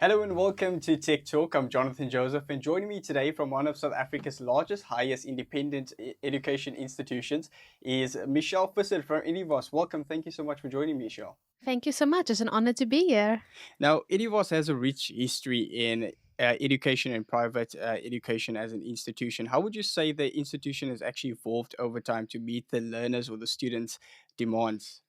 Hello and welcome to Tech Talk. I'm Jonathan Joseph, and joining me today from one of South Africa's largest, highest independent education institutions is Michelle Visser from Eduvos. Welcome. Thank you so much for joining me, Michelle. Thank you so much. It's an honor to be here. Now, Eduvos has a rich history in education and private education as an institution. How would you say the institution has actually evolved over time to meet the learners or the students' demands?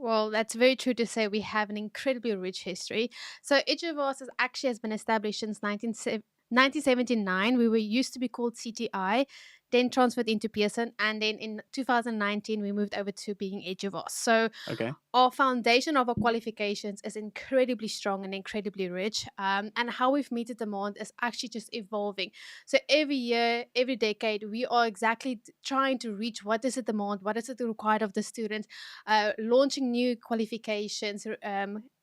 Well, that's very true to say. We have an incredibly rich history. So, Eduvos actually has been established since 1979. We were used to be called CTI, then transferred into Pearson, and then in 2019 we moved over to being Eduvos. So, Okay. our foundation of our qualifications is incredibly strong and incredibly rich. And how we've met the demand is actually just evolving. So every year, every decade, we are exactly trying to reach what is the demand, what is it required of the students, launching new qualifications,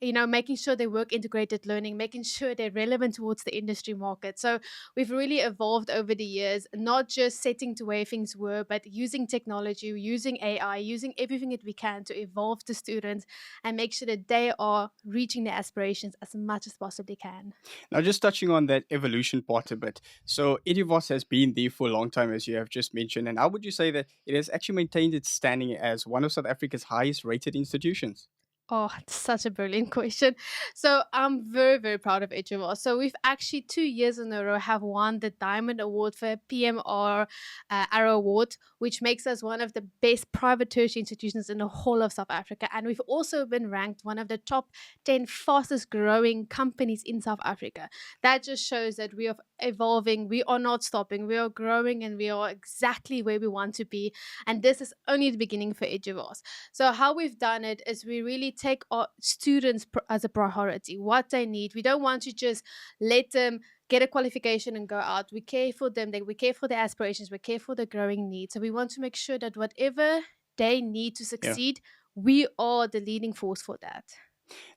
making sure they work integrated learning, making sure they're relevant towards the industry market. So we've really evolved over the years, not just setting to where things were, but using technology, using AI, using everything that we can to evolve the students and make sure that they are reaching their aspirations as much as possibly can. Now, just touching on that evolution part a bit. So, Eduvos has been there for a long time, as you have just mentioned. And how would you say that it has actually maintained its standing as one of South Africa's highest rated institutions? Oh, it's such a brilliant question. So I'm very, very proud of each of us. So we've actually 2 years in a row have won the Diamond Award for PMR Arrow Award, which makes us one of the best private tertiary institutions in the whole of South Africa. And we've also been ranked one of the top 10 fastest growing companies in South Africa. That just shows that we are evolving. We are not stopping. We are growing and we are exactly where we want to be. And this is only the beginning for each of us. So how we've done it is we really take our students as a priority, what they need. We don't want to just let them get a qualification and go out. We care for them, we care for their aspirations, we care for their growing needs. So we want to make sure that whatever they need to Yeah. succeed, we are the leading force for that.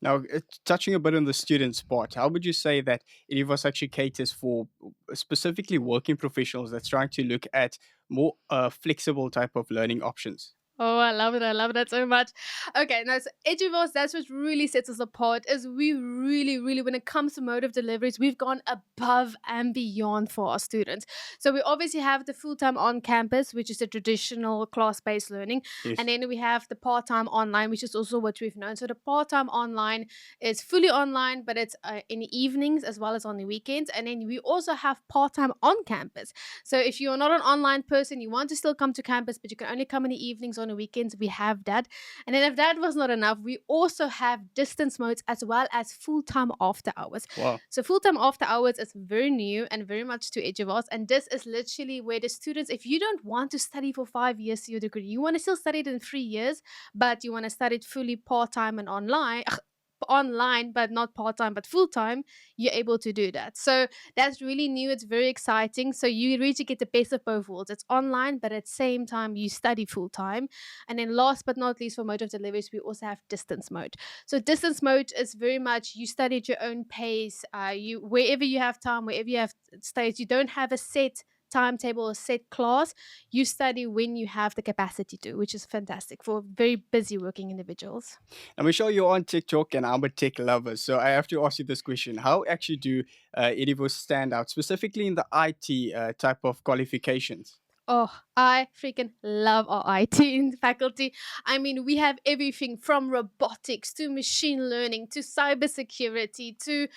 Now, touching a bit on the students' part, how would you say that Eduvos actually caters for specifically working professionals that's trying to look at more flexible type of learning options? Oh, I love it. I love that so much. Okay, now so Eduvos, that's what really sets us apart is we really, really, when it comes to motive deliveries, we've gone above and beyond for our students. So we obviously have the full-time on campus, which is the traditional class-based learning. And Yes. then we have the part-time online, which is also what we've known. So the part-time online is fully online, but it's in the evenings as well as on the weekends. And then we also have part-time on campus. So if you're not an online person, you want to still come to campus, but you can only come in the evenings on the weekends, we have that. And then if that was not enough, we also have distance modes as well as full-time after hours. Wow. So full-time after hours is very new and very much to each of us. And this is literally where the students, if you don't want to study for 5 years to your degree, you want to still study it in 3 years, but you want to study it fully part-time and online but not part-time but full-time, you're able to do that. So that's really new. It's very exciting. So you really get the best of both worlds. It's online, but at the same time you study full-time. And then last but not least, for mode of deliveries, we also have distance mode. So distance mode is very much you study at your own pace. You wherever you have time, wherever you have stays, you don't have a set timetable or set class. You study when you have the capacity to, which is fantastic for very busy working individuals. Now, Michelle, you're on TikTok and I'm a tech lover. So I have to ask you this question. How actually do Edivos stand out, specifically in the IT type of qualifications? Oh, I freaking love our IT in faculty. I mean, we have everything from robotics to machine learning to cybersecurity to,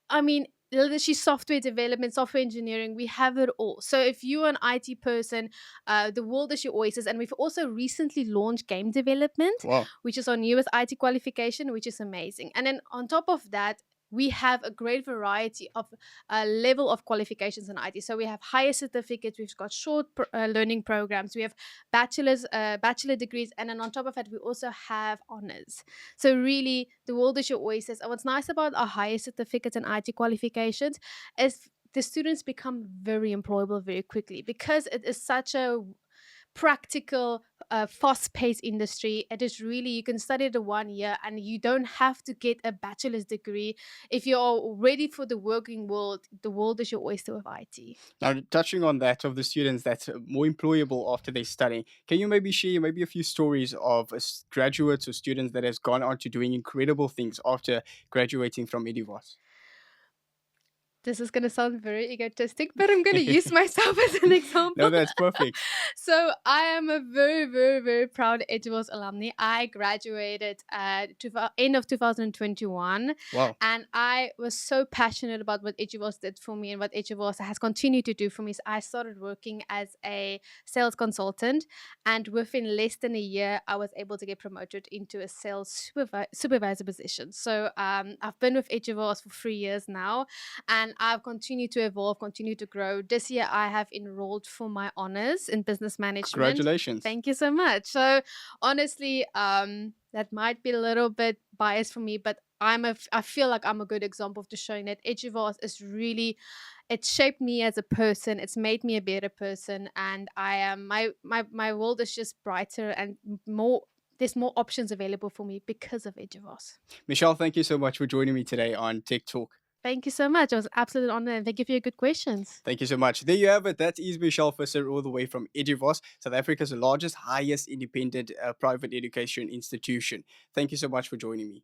I mean, literally software development, software engineering. We have it all. So if you're an IT person, the world is your oysters. And we've also recently launched game development, Wow. which is our newest IT qualification, which is amazing. And then on top of that, we have a great variety of level of qualifications in IT. So we have higher certificates, we've got short learning programs, we have bachelor degrees, and then on top of that, we also have honors. So really, the world is your oysters. And what's nice about our higher certificates and IT qualifications is the students become very employable very quickly because it is such a practical, fast-paced industry. It is really you can study the 1 year and you don't have to get a bachelor's degree. If you're ready for the working world, the world is your oyster with IT. Now, touching on that of the students that's more employable after they study, can you maybe share maybe a few stories of graduates or students that has gone on to doing incredible things after graduating from Eduvos? This is going to sound very egotistic, but I'm going to use myself as an No, example. that's perfect. So I am a very, very, very proud Eduvos alumni. I graduated at end of 2021, Wow. and I was so passionate about what Eduvos did for me and what Eduvos has continued to do for me. So I started working as a sales consultant, and within less than a year, I was able to get promoted into a sales supervisor position. So I've been with Eduvos for 3 years now, and I've continued to evolve, continued to grow. This year, I have enrolled for my honors in business management. Congratulations. Thank you so much. So honestly, that might be a little bit biased for me, but I feel like I'm a good example of just showing that Eduvos is really, it's shaped me as a person. It's made me a better person, and I am my world is just brighter and more. There's more options available for me because of Eduvos. Michelle, thank you so much for joining me today on Tech Talk. Thank you so much. It was an absolute honor, and thank you for your good questions. Thank you so much. There you have it. That is Michelle Visser, all the way from Eduvos, South Africa's largest, highest independent private education institution. Thank you so much for joining me.